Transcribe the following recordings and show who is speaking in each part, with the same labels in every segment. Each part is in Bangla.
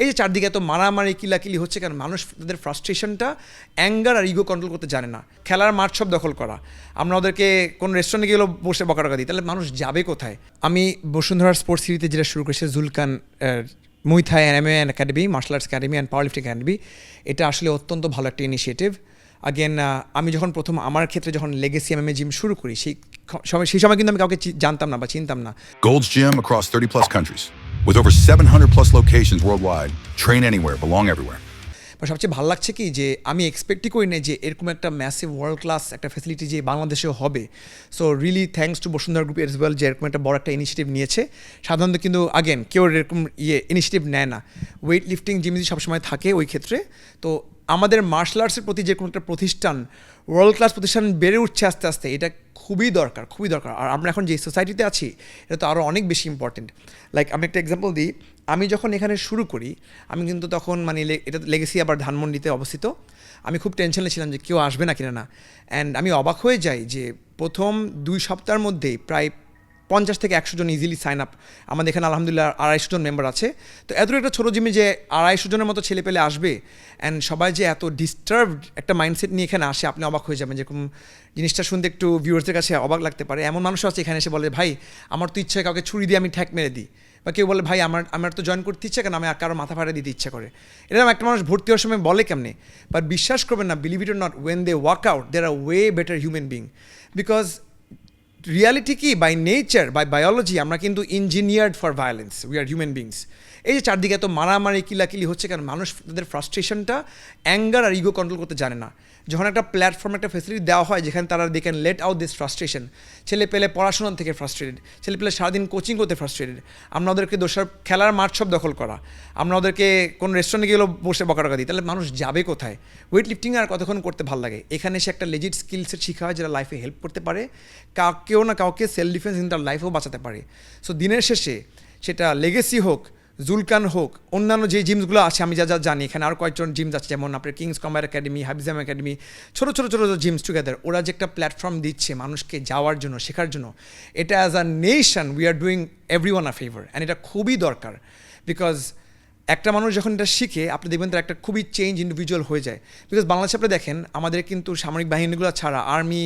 Speaker 1: এই যে চারদিকে এত মারামারি কিলাকিলি হচ্ছে, কারণ মানুষ তাদের ফ্রাস্ট্রেশনটা অ্যাঙ্গার আর ইগো কন্ট্রোল করতে জানে না। খেলার মাঠ সব দখল করা, আমরা ওদেরকে কোনো রেস্টুরেন্টে গেলেও বসে বকা টাকা দিই, তাহলে মানুষ যাবে কোথায়? আমি বসুন্ধরার স্পোর্টস সিটিতে যেটা শুরু করেছে জুলকান muay thai MMA academy, martial arts academy and powerlifting academy, এটা আসলে অত্যন্ত ভালো একটা ইনিশিয়েটিভ। আগেন আমি যখন প্রথম আমার ক্ষেত্রে যখন লেগেসি MMA জিম শুরু করি, সেই সময় কিন্তু আমি কাউকে জানতাম না বা চিনতাম না।
Speaker 2: Gold's Gym across 30 plus countries with over 700 plus locations worldwide. Train anywhere, belong everywhere.
Speaker 1: সবচেয়ে ভালো লাগছে কি যে আমি এক্সপেক্টই করি না যে এরকম একটা ম্যাসিভ ওয়ার্ল্ড ক্লাস একটা ফ্যাসিলিটি যে বাংলাদেশেও হবে। So really thanks to Bashundhara group as well যে এরকম একটা বড় একটা ইনিশিয়েটিভ নিয়েছে। সাধারণত কিন্তু কেউ এরকম ইনিশিয়েটিভ নেয় না। ওয়েট লিফটিং জিম সবসময় থাকে ওই ক্ষেত্রে। তো আমাদের মার্শাল আর্টসের প্রতি যেরকম একটা প্রতিষ্ঠান, ওয়ার্ল্ড ক্লাস প্রতিষ্ঠান বেড়ে উঠছে আস্তে আস্তে, এটা খুবই দরকার। আর আমরা এখন যে সোসাইটিতে আছি এটা তো আরও অনেক বেশি ইম্পর্টেন্ট। লাইক আমি একটা এক্সাম্পল দিই, আমি যখন এখানে শুরু করি আমি কিন্তু তখন এটা লেগেসি আবার ধানমন্ডিতে অবস্থিত। আমি খুব টেনশনে ছিলাম যে কেউ আসবে না কিনা না। অ্যান্ড আমি অবাক হয়ে যাই যে প্রথম 2 সপ্তাহের মধ্যেই প্রায় 50 থেকে 100 জন ইজিলি সাইন আপ। আমাদের এখানে আলহামদুলিল্লাহ 250 জন মেম্বার আছে। তো এত একটা ছোটো জিমে যে 250 জনের মতো ছেলে পেলে আসবে অ্যান্ড সবাই যে এত ডিস্টার্বড একটা মাইন্ডসেট নিয়ে এখানে আসে, আপনি অবাক হয়ে যাবেন। যেরকম জিনিসটা শুনতে একটু ভিউয়ার্সদের কাছে অবাক লাগতে পারে, এমন মানুষও আছে এখানে এসে বলে ভাই আমার তো ইচ্ছা কাউকে ছুরি দিয়ে আমি ঠ্যাক মেরে দিই, বা কেউ বলে ভাই আমার তো জয়েন করতে ইচ্ছা কেন, আমি কারো মাথা ফাটা দিতে ইচ্ছা করে। এরকম একটা মানুষ ভর্তি হওয়ার সময় বলে কেমনে, বাট বিশ্বাস করবেন না, believe it or not, when they walk out they are way better human being. Because reality কি, বাই নেচার বাই বায়োলজি আমরা কিন্তু engineered for violence, we are human beings. এই যে চারদিকে এত মারামারি কিলাকিলি হচ্ছে, কারণ মানুষ তাদের ফ্রাস্ট্রেশনটা অ্যাঙ্গার আর ইগো কন্ট্রোল করতে জানে না। যখন একটা প্ল্যাটফর্ম একটা ফেসিলিটি দেওয়া হয় যেখানে তারা they can let out this frustration, ছেলে পেলে পড়াশোনা থেকে ফ্রাস্ট্রেটেড, ছেলে পেলে সারাদিন কোচিং করতে ফ্রাস্ট্রেটেড, আমরা ওদেরকে খেলার মাঠ সব দখল করা, আমরা ওদেরকে কোনো রেস্টুরেন্টে গেলেও বসে বকা টাকা দিই, তাহলে মানুষ যাবে কোথায়? ওয়েট লিফটিং আর কতক্ষণ করতে ভালো লাগে? এখানে এসে একটা লেজিট স্কিলসের শিখা হয় যেটা লাইফে হেল্প করতে পারে, কেউ না কাউকে সেলফ ডিফেন্স ইন তার লাইফেও বাঁচাতে পারে। সো দিনের শেষে সেটা লেগেসি হোক, জুলকান হোক, অন্যান্য যে জিমসগুলো আছে আমি যা জানি, এখানে আরও কয়েকজন জিমস আছে, যেমন আপনার কিংস কম্ব্যাট একাডেমি, হাবিজাম একাডেমি, ছোটো জিমস টুগেদার, ওরা যে একটা প্ল্যাটফর্ম দিচ্ছে মানুষকে যাওয়ার জন্য, শেখার জন্য, এটা as a nation we are doing everyone a favour and এটা খুবই দরকার। বিকজ একটা মানুষ যখন এটা শিখে আপনি দেখবেন তার একটা খুবই চেঞ্জ ইন্ডিভিজুয়াল হয়ে যায়। বিকজ বাংলাদেশে আপনি দেখেন আমাদের কিন্তু সামরিক বাহিনীগুলো ছাড়া, আর্মি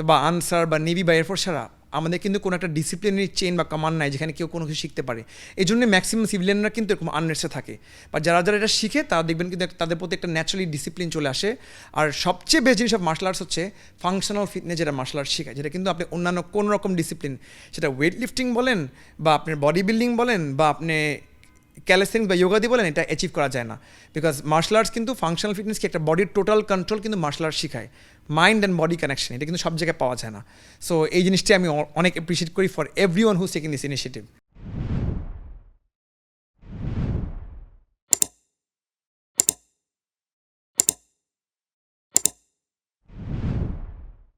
Speaker 1: বা আনসার বা নেভি বা এয়ারফোর্স ছাড়া আমাদের কিন্তু কোনো একটা ডিসিপ্লিনারি চেইন বা কমান্ড নাই যেখানে কেউ কোনো কিছু শিখতে পারে। এই জন্য ম্যাক্সিমাম সিভিলিয়ানরা কিন্তু এরকম আনরেস্টে থাকে, বা যারা এটা শিখে তারা দেখবেন কিন্তু তাদের প্রতি একটা ন্যাচারালি ডিসিপ্লিন চলে আসে। আর সবচেয়ে বেস্ট জিনিস অফ মার্শাল আর্টস হচ্ছে ফাংশনাল ফিটনেস, যেটা মার্শাল আর্টস শেখায়, যেটা কিন্তু আপনি অন্যান্য কোনো রকম ডিসিপ্লিন, সেটা ওয়েট লিফটিং বলেন বা আপনার বডি বিল্ডিং বলেন বা আপনি ক্যালিস্থেনিক্স বা যোগা দিয়ে বলেন, এটা অ্যাচিভ করা যায় না। বিকজ মার্শাল আর্টস কিন্তু ফাংশনাল ফিটনেস কি একটা বডির টোটাল কন্ট্রোল কিন্তু মার্শাল আর্টস শেখায়, মাইন্ড অ্যান্ড বডি কানেকশন, এটা কিন্তু সব জায়গায় পাওয়া যায় না। সো এই জিনিসটি আমি অনেক অ্যাপ্রিসিয়েট করি for everyone who is taking this initiative.